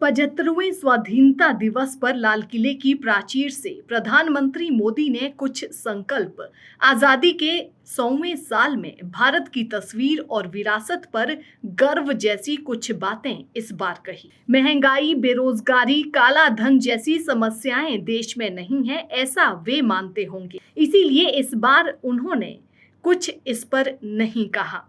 75वें स्वाधीनता दिवस पर लाल किले की प्राचीर से प्रधानमंत्री मोदी ने कुछ संकल्प, आजादी के 100वें साल में भारत की तस्वीर और विरासत पर गर्व जैसी कुछ बातें इस बार कही। महंगाई, बेरोजगारी, काला धन जैसी समस्याएं देश में नहीं है, ऐसा वे मानते होंगे। इसीलिए इस बार उन्होंने कुछ इस पर नहीं कहा।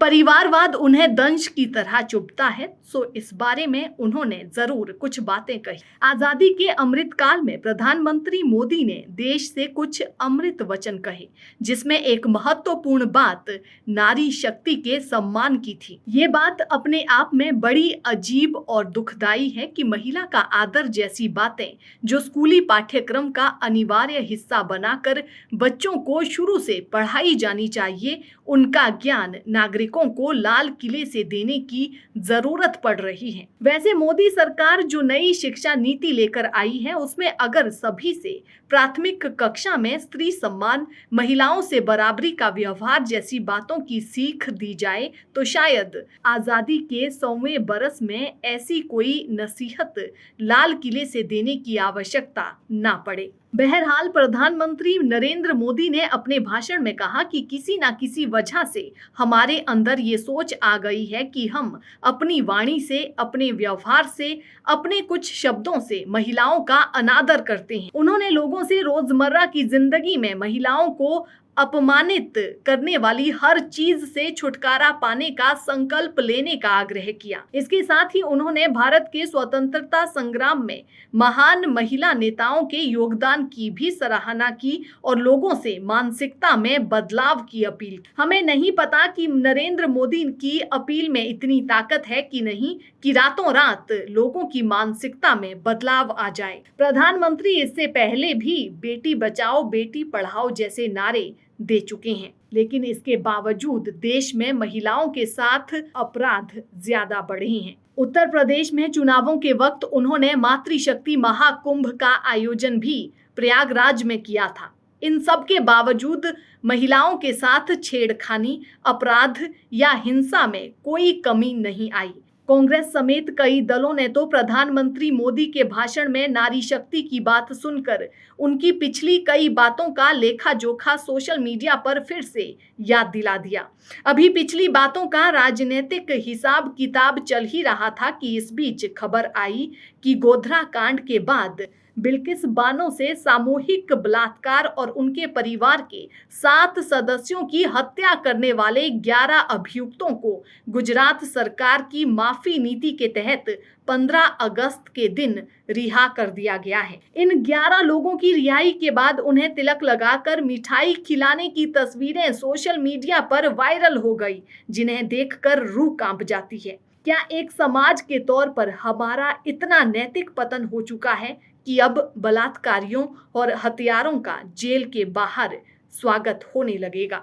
परिवारवाद उन्हें दंश की तरह चुभता है, सो इस बारे में उन्होंने जरूर कुछ बातें कही। आजादी के अमृत काल में प्रधानमंत्री मोदी ने देश से कुछ अमृत वचन कहे, जिसमें एक महत्वपूर्ण बात नारी शक्ति के सम्मान की थी। ये बात अपने आप में बड़ी अजीब और दुखदाई है कि महिला का आदर जैसी बातें जो स्कूली पाठ्यक्रम का अनिवार्य हिस्सा बनाकर बच्चों को शुरू से पढ़ाई जानी चाहिए, उनका ज्ञान नागरिकों को लाल किले से देने की जरूरत पड़ रही है। वैसे मोदी सरकार जो नई शिक्षा नीति लेकर आई है, उसमें अगर सभी से प्राथमिक कक्षा में स्त्री सम्मान, महिलाओं से बराबरी का व्यवहार जैसी बातों की सीख दी जाए तो शायद आजादी के 100वें बरस में ऐसी कोई नसीहत लाल किले से देने की आवश्यकता ना पड़े। बहरहाल प्रधानमंत्री नरेंद्र मोदी ने अपने भाषण में कहा कि किसी ना किसी वजह से हमारे अंदर ये सोच आ गई है कि हम अपनी वाणी से, अपने व्यवहार से, अपने कुछ शब्दों से महिलाओं का अनादर करते हैं। उन्होंने लोगों से रोजमर्रा की जिंदगी में महिलाओं को अपमानित करने वाली हर चीज से छुटकारा पाने का संकल्प लेने का आग्रह किया। इसके साथ ही उन्होंने भारत के स्वतंत्रता संग्राम में महान महिला नेताओं के योगदान की भी सराहना की और लोगों से मानसिकता में बदलाव की अपील। हमें नहीं पता कि नरेंद्र मोदी की अपील में इतनी ताकत है कि नहीं कि रातों रात लोगों की मानसिकता में बदलाव आ जाए। प्रधानमंत्री इससे पहले भी बेटी बचाओ बेटी पढ़ाओ जैसे नारे दे चुके हैं, लेकिन इसके बावजूद देश में महिलाओं के साथ अपराध ज्यादा बढ़े हैं। उत्तर प्रदेश में चुनावों के वक्त उन्होंने मातृशक्ति महाकुंभ का आयोजन भी प्रयागराज में किया था। इन सब के बावजूद महिलाओं के साथ छेड़खानी, अपराध या हिंसा में कोई कमी नहीं आई। कांग्रेस समेत कई दलों ने तो प्रधानमंत्री मोदी के भाषण में नारी शक्ति की बात सुनकर उनकी पिछली कई बातों का लेखा जोखा सोशल मीडिया पर फिर से याद दिला दिया। अभी पिछली बातों का राजनीतिक हिसाब किताब चल ही रहा था कि इस बीच खबर आई कि गोधरा कांड के बाद बिल्किस बानो से सामूहिक बलात्कार और उनके परिवार के 7 सदस्यों की हत्या करने वाले 11 अभियुक्तों को गुजरात सरकार की माफी नीति के तहत 15 अगस्त के दिन रिहा कर दिया गया है। इन 11 लोगों की रिहाई के बाद उन्हें तिलक लगाकर मिठाई खिलाने की तस्वीरें सोशल मीडिया पर वायरल हो गई, जिन्हें देखकर रूह कांप जाती है। क्या एक समाज के तौर पर हमारा इतना नैतिक पतन हो चुका है कि अब बलात्कारियों और हत्यारों का जेल के बाहर स्वागत होने लगेगा?